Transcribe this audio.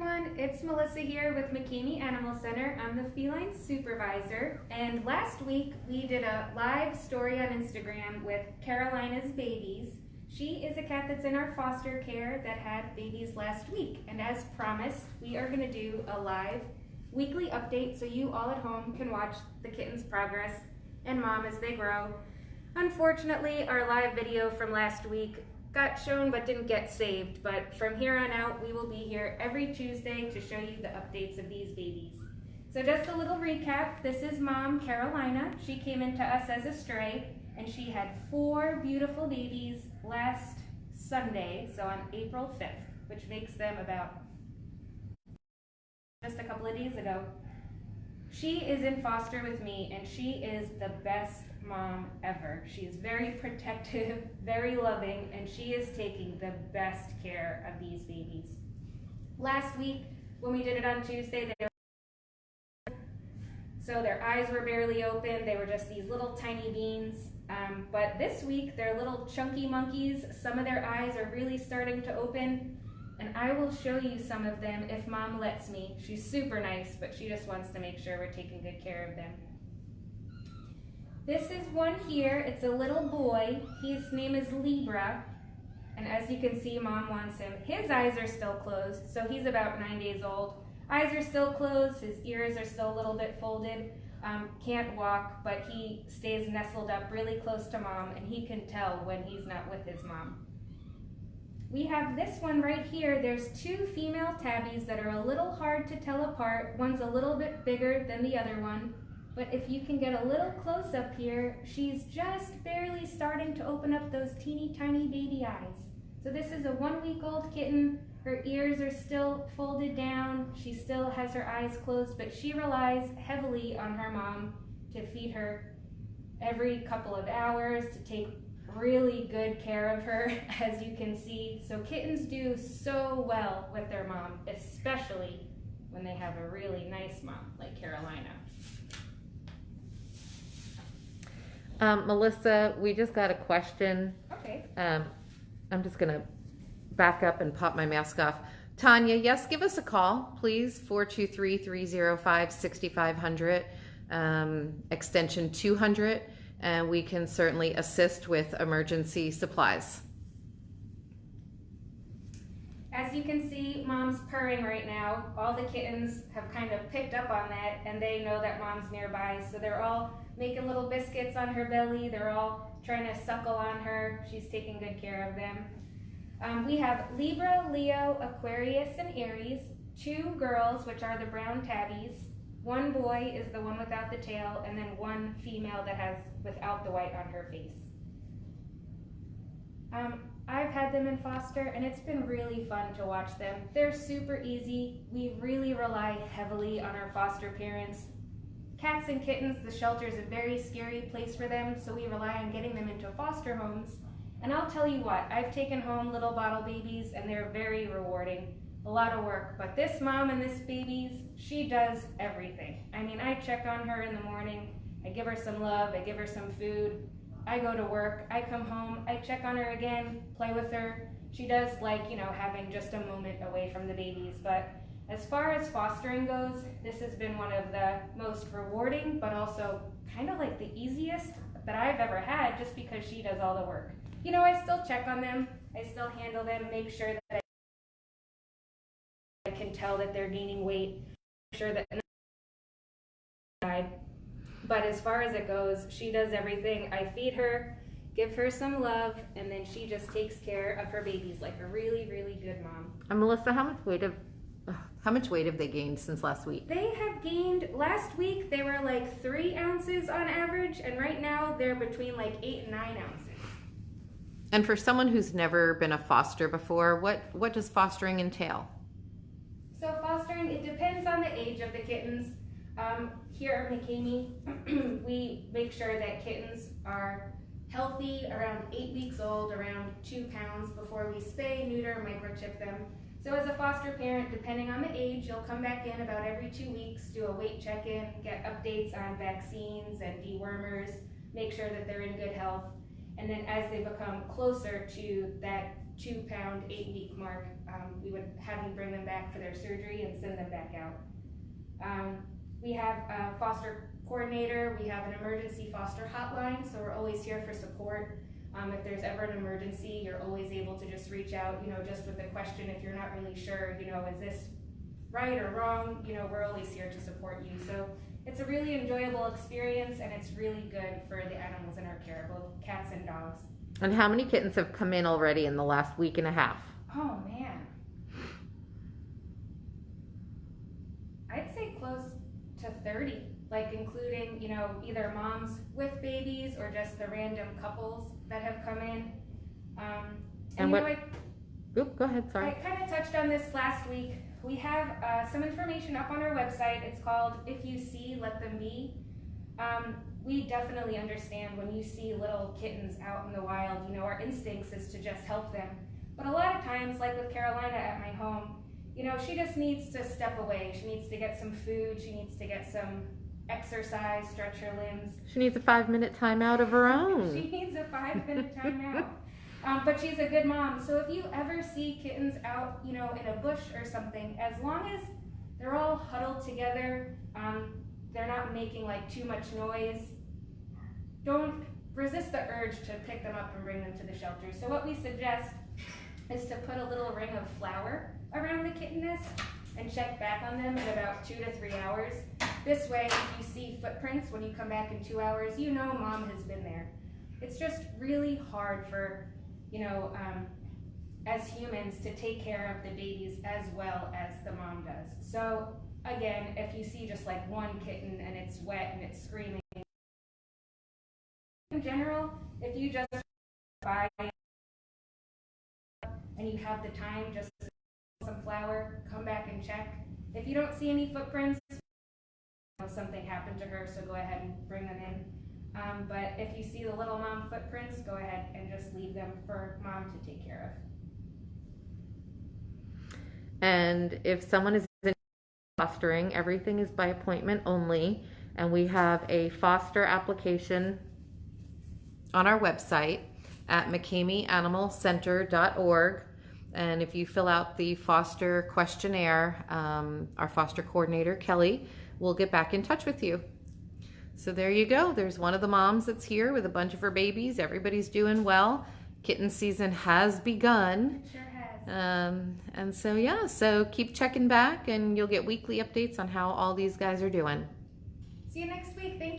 everyone, it's Melissa here with McKamey Animal Center. I'm the feline supervisor, and last week we did a live story on Instagram with Carolina's babies. She is a cat that's in our foster care that had babies last week, and as promised, we are going to do a live weekly update so you all at home can watch the kitten's progress and mom as they grow. Unfortunately, our live video from last week got shown but didn't get saved, but from here on out we will be here every Tuesday to show you the updates of these babies. So just a little recap, this is Mom Carolina. She came into us as a stray and she had 4 beautiful babies last Sunday, so on April 5th, which makes them about just a couple of days ago. She is in foster with me and she is the best mom ever. She is very protective, very loving, and she is taking the best care of these babies. Last week, when we did it on Tuesday, so their eyes were barely open. They were just these little tiny beans. But this week, they're little chunky monkeys. Some of their eyes are really starting to open, and I will show you some of them if Mom lets me. She's super nice, but she just wants to make sure we're taking good care of them. This is one here. It's a little boy. His name is Libra, and as you can see, Mom wants him. His eyes are still closed, so he's about 9 days old. Eyes are still closed. His ears are still a little bit folded. Can't walk, but he stays nestled up really close to Mom, and he can tell when he's not with his mom. We have this one right here. There's 2 female tabbies that are a little hard to tell apart. One's a little bit bigger than the other one. But if you can get a little close up here, she's just barely starting to open up those teeny tiny baby eyes. So this is a 1-week-old kitten. Her ears are still folded down. She still has her eyes closed, but she relies heavily on her mom to feed her every couple of hours, to take really good care of her, as you can see. So kittens do so well with their mom, especially when they have a really nice mom like Carolina. Melissa, we just got a question. Okay. I'm just going to back up and pop my mask off. Tanya, yes, give us a call, please. 423-305-6500, extension 200, and we can certainly assist with emergency supplies. As you can see, Mom's purring right now. All the kittens have kind of picked up on that, and they know that Mom's nearby, so they're all making little biscuits on her belly. They're all trying to suckle on her. She's taking good care of them. We have Libra, Leo, Aquarius, and Aries. 2 girls, which are the brown tabbies. 1 boy is the one without the tail, and then 1 female that has without the white on her face. I've had them in foster, and it's been really fun to watch them. They're super easy. We really rely heavily on our foster parents. Cats and kittens, the shelter is a very scary place for them, so we rely on getting them into foster homes. And I'll tell you what, I've taken home little bottle babies, and they're very rewarding. A lot of work, but this mom and this babies, she does everything. I mean, I check on her in the morning, I give her some love, I give her some food, I go to work, I come home, I check on her again, play with her. She does like, having just a moment away from the babies, but as far as fostering goes, this has been one of the most rewarding, but also kind of like the easiest that I've ever had, just because she does all the work. I still check on them, I still handle them, make sure that I can tell that they're gaining weight, make sure that but as far as it goes, she does everything. I feed her, give her some love, and then she just takes care of her babies like a really, really good mom. And Melissa, how much weight have they gained since last week? They have gained, last week they were like 3 ounces on average, and right now they're between like 8 and 9 ounces. And for someone who's never been a foster before, what does fostering entail? So fostering, it depends on the age of the kittens. Here at McKamey, we make sure that kittens are healthy, around 8 weeks old, around 2 pounds before we spay, neuter, microchip them. So as a foster parent, depending on the age, you'll come back in about every 2 weeks, do a weight check-in, get updates on vaccines and dewormers, make sure that they're in good health. And then as they become closer to that 2-pound, 8-week mark, we would have you bring them back for their surgery and send them back out. We have a foster coordinator, we have an emergency foster hotline, so we're always here for support. If there's ever an emergency, you're always able to just reach out, just with a question if you're not really sure, is this right or wrong, we're always here to support you. So it's a really enjoyable experience, and it's really good for the animals in our care, both cats and dogs. And how many kittens have come in already in the last week and a half? Oh man. I'd say close to 30, like including, either moms with babies or just the random couples that have come in. And what? Go ahead, sorry. I kind of touched on this last week. We have some information up on our website. It's called If You See, Let Them Be. We definitely understand when you see little kittens out in the wild, our instincts is to just help them. But a lot of times, like with Carolina at my home, she just needs to step away. She needs to get some food. She needs to get some exercise, stretch her limbs. She needs a 5-minute timeout of her own. She needs a 5-minute timeout. But she's a good mom. So if you ever see kittens out, in a bush or something, as long as they're all huddled together, they're not making like too much noise, don't resist the urge to pick them up and bring them to the shelter. So what we suggest is to put a little ring of flour around the kitten nest and check back on them in about 2 to 3 hours. This way, if you see footprints when you come back in 2 hours, mom has been there. It's just really hard for, as humans to take care of the babies as well as the mom does. So again, if you see just like one kitten and it's wet and it's screaming, in general, if you just buy and you have the time, just some flour, come back and check. If you don't see any footprints, something happened to her, so go ahead and bring them in. But if you see the little mom footprints, go ahead and just leave them for mom to take care of. And if someone is in fostering, everything is by appointment only, and we have a foster application on our website at mccameyanimalcenter.org. And if you fill out the foster questionnaire, our foster coordinator, Kelly, will get back in touch with you. So there you go. There's one of the moms that's here with a bunch of her babies. Everybody's doing well. Kitten season has begun. It sure has. And so keep checking back, and you'll get weekly updates on how all these guys are doing. See you next week. Thank you.